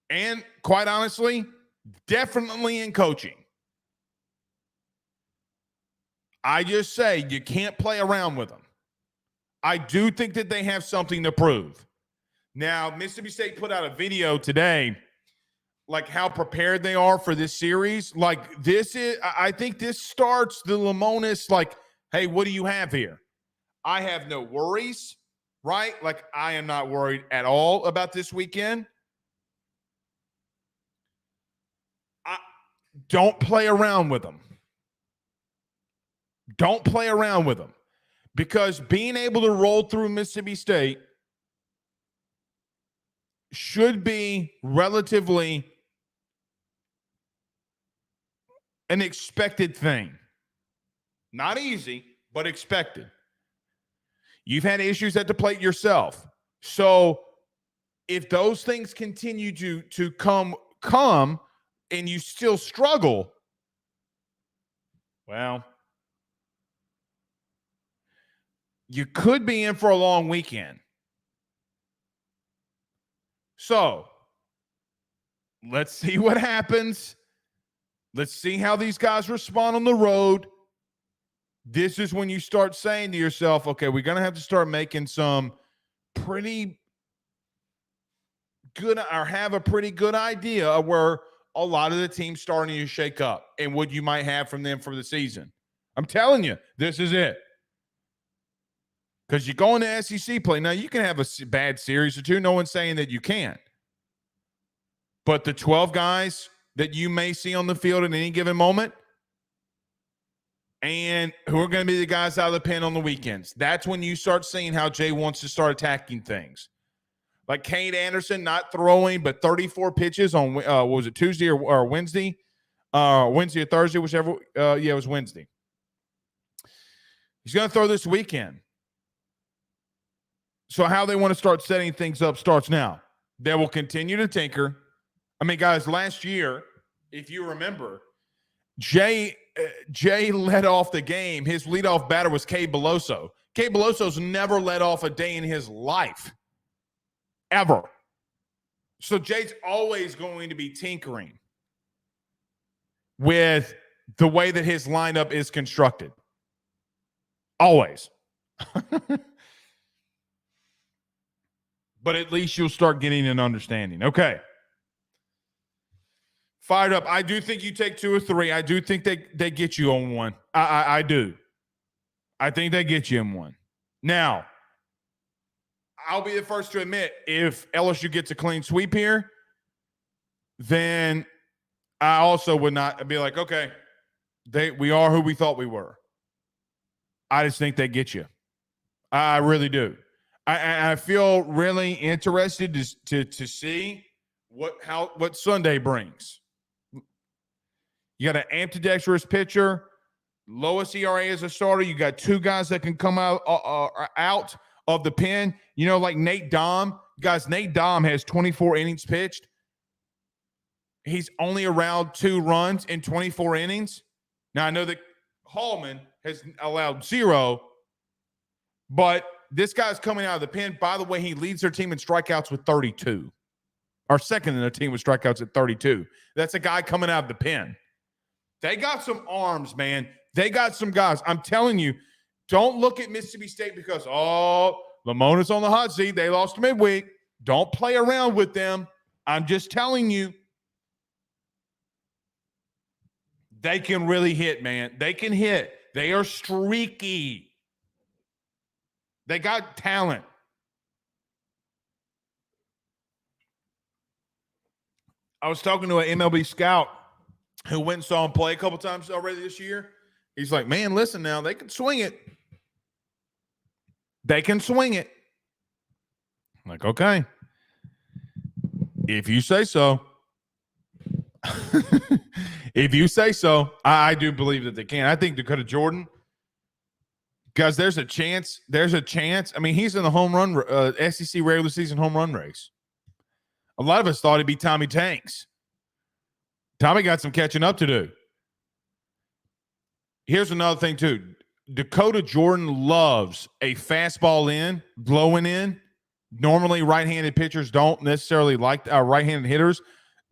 And quite honestly, definitely in coaching. I just say you can't play around with them. I do think that they have something to prove. Now, Mississippi State put out a video today, like how prepared they are for this series. Like this is, I think this starts the Lemonis, like, hey, what do you have here? I have no worries, right? Like I am not worried at all about this weekend. Don't play around with them. Don't play around with them. Because being able to roll through Mississippi State should be relatively an expected thing. Not easy, but expected. You've had issues at the plate yourself. So if those things continue to come and you still struggle, well, you could be in for a long weekend. So let's see what happens. Let's see how these guys respond on the road. This is when you start saying to yourself, okay, we're going to have to start making some pretty good or have a pretty good idea of where a lot of the teams starting to shake up and what you might have from them for the season. I'm telling you, this is it. Because you go into SEC play. Now, you can have a bad series or two. No one's saying that you can't. But the 12 guys that you may see on the field at any given moment and who are going to be the guys out of the pen on the weekends, that's when you start seeing how Jay wants to start attacking things. Like Cade Anderson not throwing, but 34 pitches on, what was it, Tuesday or Wednesday? Wednesday or Thursday, whichever. It was Wednesday. He's going to throw this weekend. So how they want to start setting things up starts now. They will continue to tinker. I mean, guys, last year, if you remember, Jay led off the game. His leadoff batter was Cade Beloso. Cade Beloso's never led off a day in his life, ever. So Jay's always going to be tinkering with the way that his lineup is constructed. Always. But at least you'll start getting an understanding. Okay. Fired up. I do think you take 2 or 3. I do think they get you on one. I do. I think they get you in one. Now, I'll be the first to admit, if LSU gets a clean sweep here, then I also would not be like, okay, we are who we thought we were. I just think they get you. I really do. I feel really interested to see what Sunday brings. You got an ambidextrous pitcher, lowest ERA as a starter. You got 2 guys that can come out of the pen. You know, like Nate Dom. Guys, Nate Dom has 24 innings pitched. He's only allowed 2 runs in 24 innings. Now, I know that Hallman has allowed 0, but this guy's coming out of the pen. By the way, he leads their team in strikeouts with 32. Or second in the team with strikeouts at 32. That's a guy coming out of the pen. They got some arms, man. They got some guys. I'm telling you, don't look at Mississippi State because, Lamona's on the hot seat. They lost midweek. Don't play around with them. I'm just telling you. They can really hit, man. They can hit. They are streaky. They got talent. I was talking to an MLB scout who went and saw him play a couple times already this year. He's like, man, listen now, they can swing it. They can swing it. I'm like, okay. If you say so. If you say so, I do believe that they can. I think Dakota Jordan, guys, there's a chance. I mean, he's in the home run, SEC regular season home run race. A lot of us thought it'd be Tommy Tanks. Tommy got some catching up to do. Here's another thing, too. Dakota Jordan loves a fastball in, blowing in. Normally, right-handed pitchers don't necessarily like right-handed hitters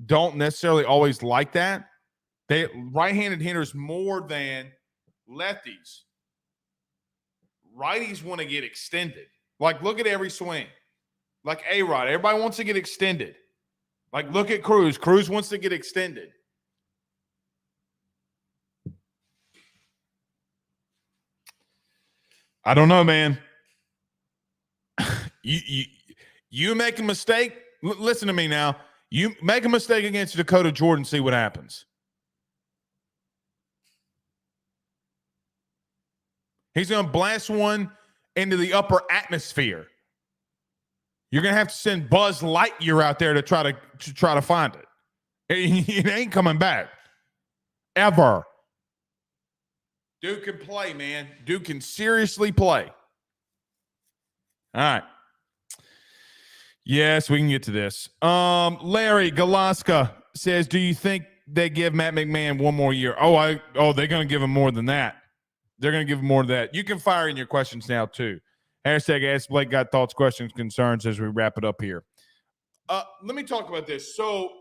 don't necessarily always like that. They right-handed hitters more than lefties. Righties want to get extended. Like, look at every swing. Like A-Rod, everybody wants to get extended. Like, look at Cruz. Cruz wants to get extended. I don't know, man. You make a mistake. Listen to me now. You make a mistake against Dakota Jordan, see what happens. He's going to blast one into the upper atmosphere. You're going to have to send Buzz Lightyear out there to try to find it. It ain't coming back. Ever. Dude can play, man. Dude can seriously play. All right. Yes, we can get to this. Larry Galaska says, do you think they give Matt McMahon one more year? They're going to give him more than that. They're going to give him more than that. You can fire in your questions now, too. Hashtag Ask Blake. Got thoughts, questions, concerns as we wrap it up here. Let me talk about this. So,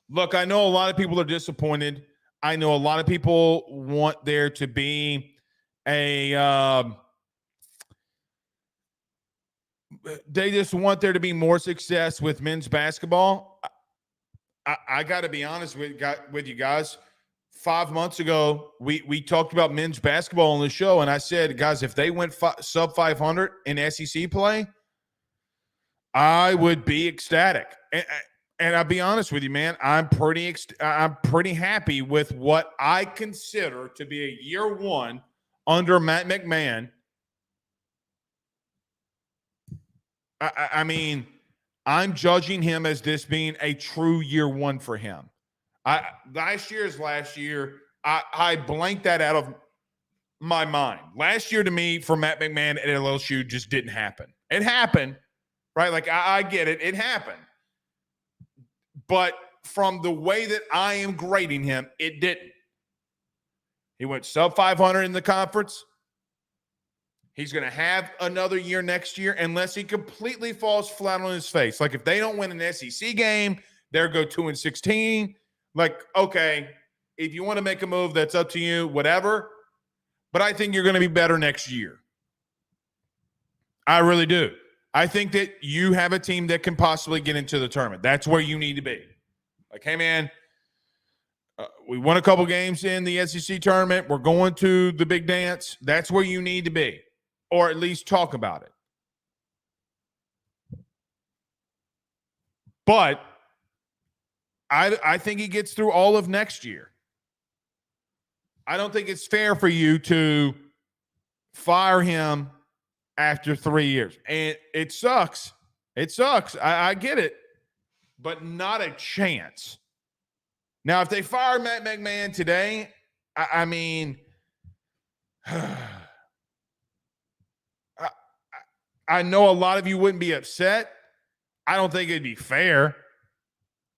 look, I know a lot of people are disappointed. I know a lot of people want there to be they just want there to be more success with men's basketball. I got to be honest with you guys. 5 months ago, we talked about men's basketball on the show, and I said, guys, if they went sub 500 in SEC play, I would be ecstatic. And I'll be honest with you, man, I'm pretty happy with what I consider to be a year one under Matt McMahon. I mean, I'm judging him as this being a true year one for him. Last year, I blanked that out of my mind. Last year to me, for Matt McMahon at LSU, just didn't happen. It happened, right? Like, I get it. It happened. But from the way that I am grading him, it didn't. He went sub 500 in the conference. He's going to have another year next year unless he completely falls flat on his face. Like, if they don't win an SEC game, they'll go 2-16. Like, okay, if you want to make a move, that's up to you, whatever. But I think you're going to be better next year. I really do. I think that you have a team that can possibly get into the tournament. That's where you need to be. Like, hey, man, we won a couple games in the SEC tournament. We're going to the big dance. That's where you need to be, or at least talk about it. But I think he gets through all of next year. I don't think it's fair for you to fire him after 3 years. And it sucks. It sucks. I get it. But not a chance. Now, if they fire Matt McMahon today, I mean, I know a lot of you wouldn't be upset. I don't think it'd be fair.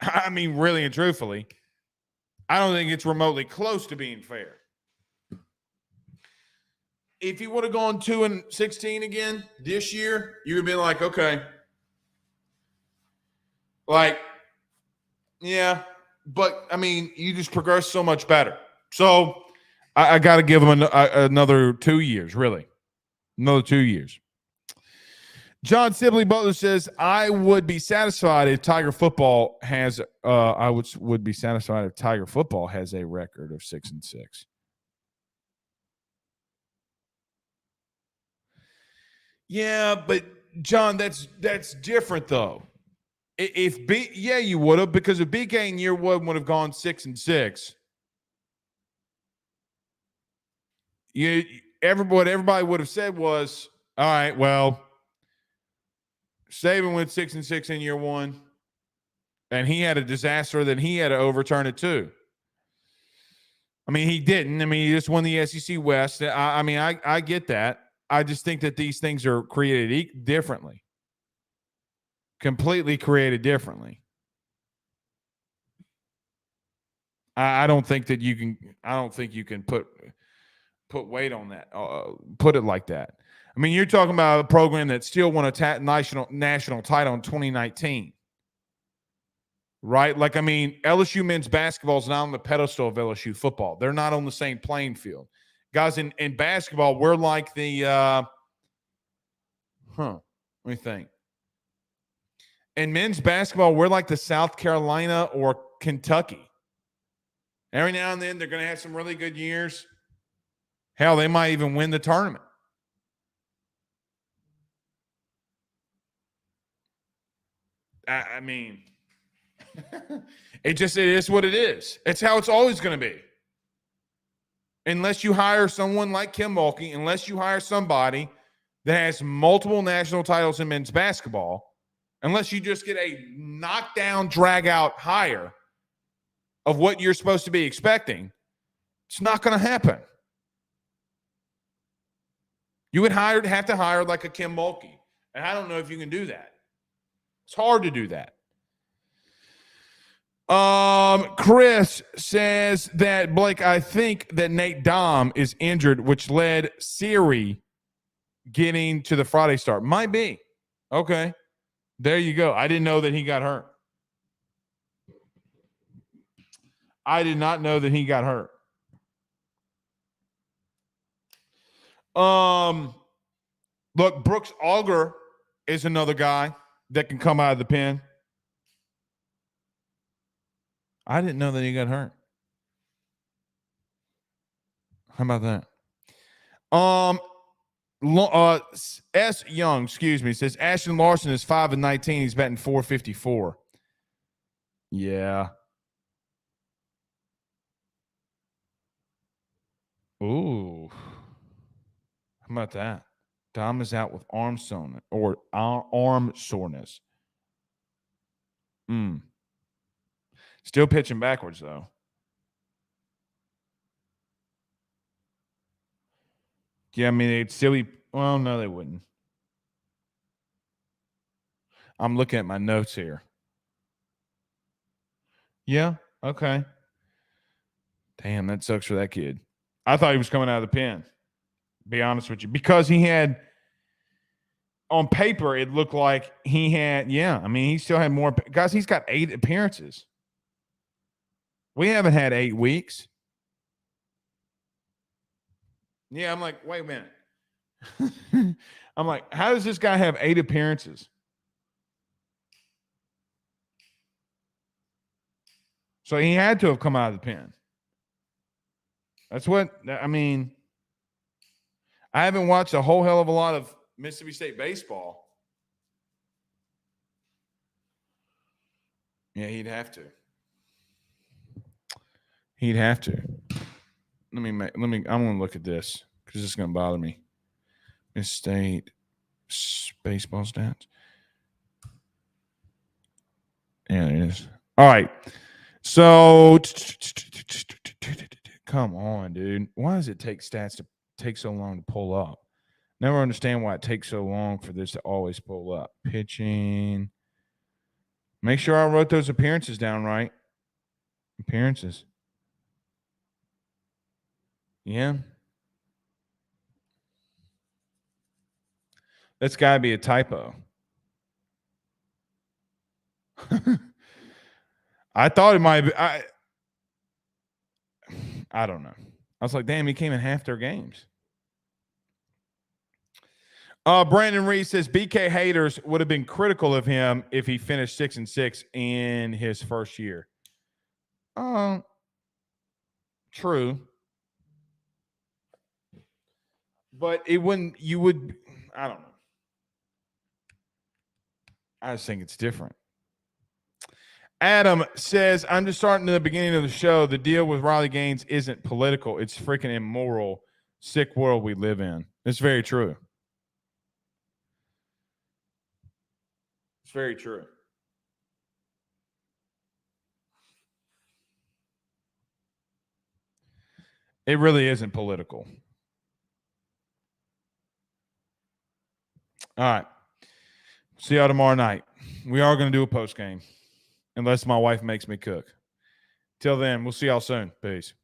I mean, really and truthfully, I don't think it's remotely close to being fair. If you would have gone 2-16 again this year, you would have been like, okay. Like, yeah, but I mean, you just progress so much better. So I got to give him another 2 years, really. Another 2 years. John Sibley Butler says, I would be satisfied if Tiger football has would be satisfied if Tiger football has a record of 6-6. Yeah, but John, that's different though. You would have, because if BK in year one would have gone 6-6, everybody would have said was, all right, well, Saban went 6-6 in year one, and he had a disaster that he had to overturn it too. I mean, he didn't. I mean, he just won the SEC West. I get that. I just think that these things are created differently, completely created differently. I don't think that you can. I don't think you can put weight on that. Put it like that. I mean, you're talking about a program that still won a national title in 2019, right? Like, I mean, LSU men's basketball is not on the pedestal of LSU football. They're not on the same playing field. Guys, in basketball, we're like the let me think. In men's basketball, we're like the South Carolina or Kentucky. Every now and then, they're going to have some really good years. Hell, they might even win the tournament. I mean, it is what it is. It's how it's always going to be. Unless you hire someone like Kim Mulkey, unless you hire somebody that has multiple national titles in men's basketball, unless you just get a knockdown, drag-out hire of what you're supposed to be expecting, it's not going to happen. You would have to hire like a Kim Mulkey, and I don't know if you can do that. It's hard to do that. Chris says that, Blake, I think that Nate Dom is injured, which led Siri getting to the Friday start. Might be. Okay. There you go. I didn't know that he got hurt. I did not know that he got hurt. Look, Brooks Auger is another guy that can come out of the pen. I didn't know that he got hurt. How about that? S. Young, says Ashton Larson is 5-19. He's batting .454. Yeah. Ooh. How about that? Dom is out with arm soreness. Still pitching backwards, though. Yeah, I mean, they'd still be. Well, no, they wouldn't. I'm looking at my notes here. Yeah, okay. Damn, that sucks for that kid. I thought he was coming out of the pen, be honest with you, because he had, on paper, it looked like he had, I mean, he still had more. Guys, he's got 8 appearances. We haven't had 8 weeks. Yeah, I'm like, wait a minute. I'm like, how does this guy have 8 appearances? So he had to have come out of the pen. That's what, I mean, I haven't watched a whole hell of a lot of Mississippi State baseball. Yeah, he'd have to. He'd have to. I'm going to look at this because it's going to bother me. Mississippi State baseball stats. Yeah, it is. All right. So, come on, dude. Why does it take stats to take so long to pull up? Never understand why it takes so long for this to always pull up. Pitching. Make sure I wrote those appearances down right. Appearances. Yeah. That's got to be a typo. I thought it might be. I don't know. I was like, damn, he came in half their games. Brandon Reed says BK haters would have been critical of him if he finished 6-6 in his first year. True. But it wouldn't, I don't know. I just think it's different. Adam says, I'm just starting at the beginning of the show. The deal with Riley Gaines isn't political. It's freaking immoral, sick world we live in. It's very true. It's very true. It really isn't political. All right. See y'all tomorrow night. We are going to do a post game unless my wife makes me cook. Till then, we'll see y'all soon. Peace.